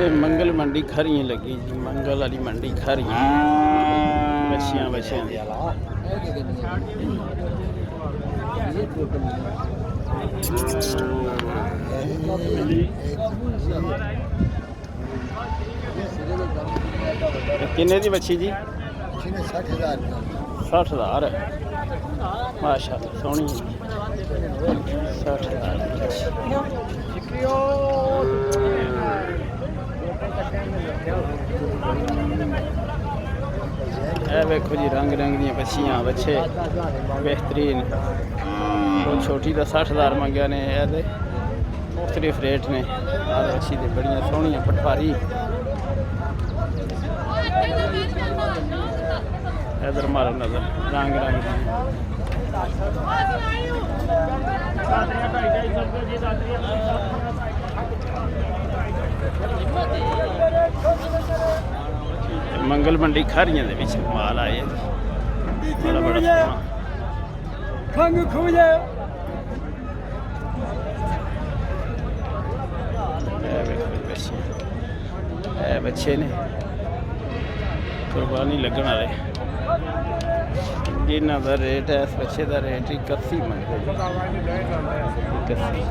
ਤੇ ਮੰਗਲ ਮੰਡੀ ਖਰੀਆਂ ਲੱਗੀ ਜੀ। ਮੰਗਲ ਵਾਲੀ ਮੰਡੀ ਖਰੀਆਂ ਬੱਚੀਆਂ ਬੱਚਿਆਂ ਦੀ किन्ने दी बच्ची जी? 60,000 60,000 माशाअल्लाह सोहनी 60,000 वेखो जी रंग रंग दी बच्चियां बच्चे बेहतरीन। वो छोटी का 60,000 मंगया ने, मुख्तलिफ रेट ने। हर बच्ची दे बड़ियां सोहनियां पटवारी। इधर मारो नजर रंग रंग मंगल मंडी खारियां दे विच माल आए बड़ा बड़ा खंग खुजे बच्चे ने कुर्बानी लगन वाले जिन्हों का रेट है। इस बच्चे का रेट 81 मंगते 81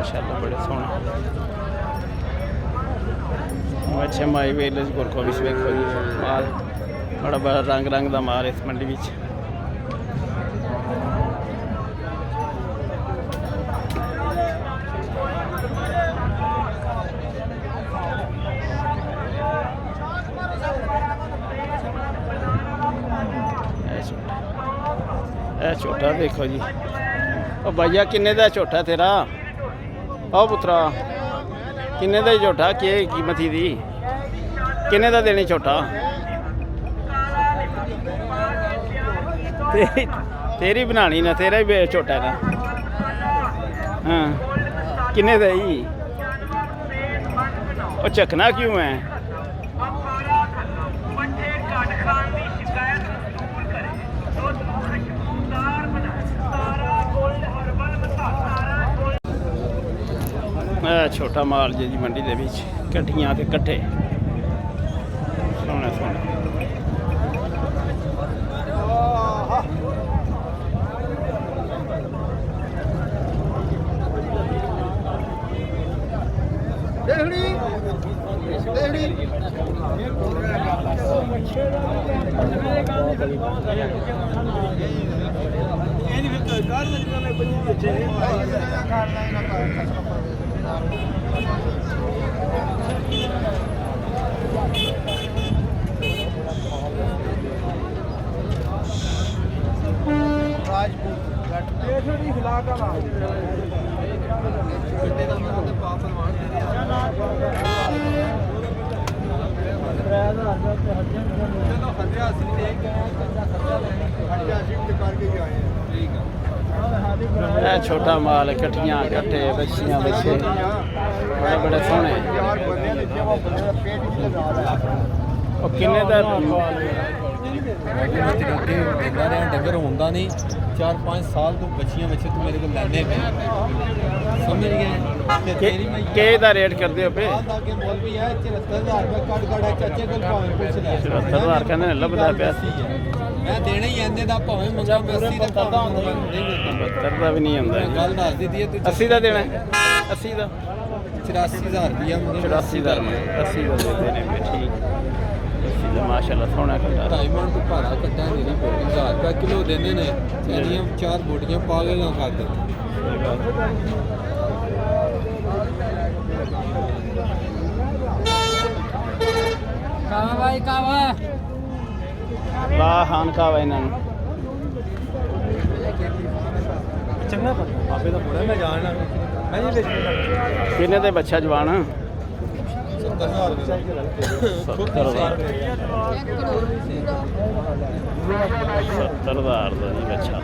माशाअल्लाह बड़े सोहने बच्चे माई वेले गुरको भी वेखो जी माल बड़ा बड़ा रंग रंग का माल इस मंडी में। छोटा देखो जी ओ भैया किन्ने दा छोटा तेरा? ओ पुत्रा किन्ने दा छोटा? के कीमत दी किन्ने दा देनी छोटा? तेरी बनानी ना, तेरा ही छोटा है ना। हाँ किन्ने दा ही? ओ चखना क्यों है? छोटा माल जी मंडी के कट्ठियां ते कट्ठे सोने सोने छोटा माल कट्ठियां कट्ठे बच्चियां बच्चे बड़े बड़े सोहने। किन्ने दा डंगर होंदा नहीं 4-5 साल तो बच्चियां बच्चे तू मेरे को लैने पे समझ गए के दा रेट कर दे पे? मौलवी है 74,000 रुपए कट कट चाचे को भावे पूछ ले 74,000 कहने लभदा पिया मैं देना ही आंदे दा भावे मंगा 80 दा करदा हुंदा नहीं 72 दा भी नहीं आंदा गल दस दी दी तू 80 दा देना 80 दा 84,000 रुपया 84,000 80 दा दे देने पे ठीक। माशाअल्लाह सोहना कट्टा 2.5 मन तो भाड़ा कट्टा नहीं 1000 रुपया किलो देंदे ने तेरियां 4 बोटियां पा के ना कर दे। कावा भाई कावा वाह खान कावा इन्हां नूं चंगा बाबे दा पूरा मैं जानना मैं जी किन्ने दे बच्चा जवान? 70,000 70,000 70,000 ਦਾ ਜੀ ਬੱਚਾ।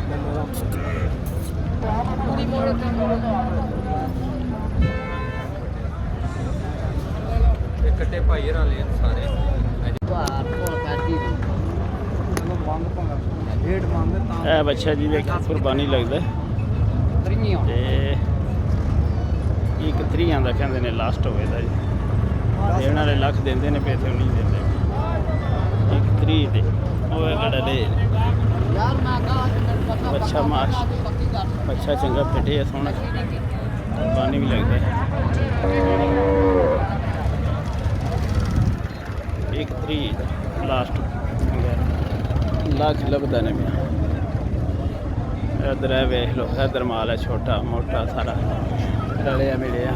कट्टे भाई ले सारे बच्चा जी कुर्बानी लगता है ਤੇ ਇੱਕ 30 ਦਾ ਕਹਿੰਦੇ ਨੇ ਲਾਸਟ ਹੋਵੇ ਦਾ ਜੀ ਦੇਣ ਵਾਲੇ ਲੱਖ ਦਿੰਦੇ ਨੇ ਪੈਸੇ ਨਹੀਂ ਦਿੰਦੇ ਇੱਕ 30 ਦੇ ਉਹ ਗੜਾ ਦੇ ਬੱਚਾ ਮਾਸ਼ ਬੱਚਾ ਚੰਗਾ ਫਿੱਟੇ ਆ ਸੋਹਣਾ ਪਾਣੀ ਵੀ ਲੱਗਦਾ ਹੈ ਇੱਕ 30 ਲਾਸਟ ਲੱਖ ਲੱਭਦਾ ਨੇ ਮੈਂ इधर है वेख लो इधर माल है छोटा मोटा सारा रलिया मिलिया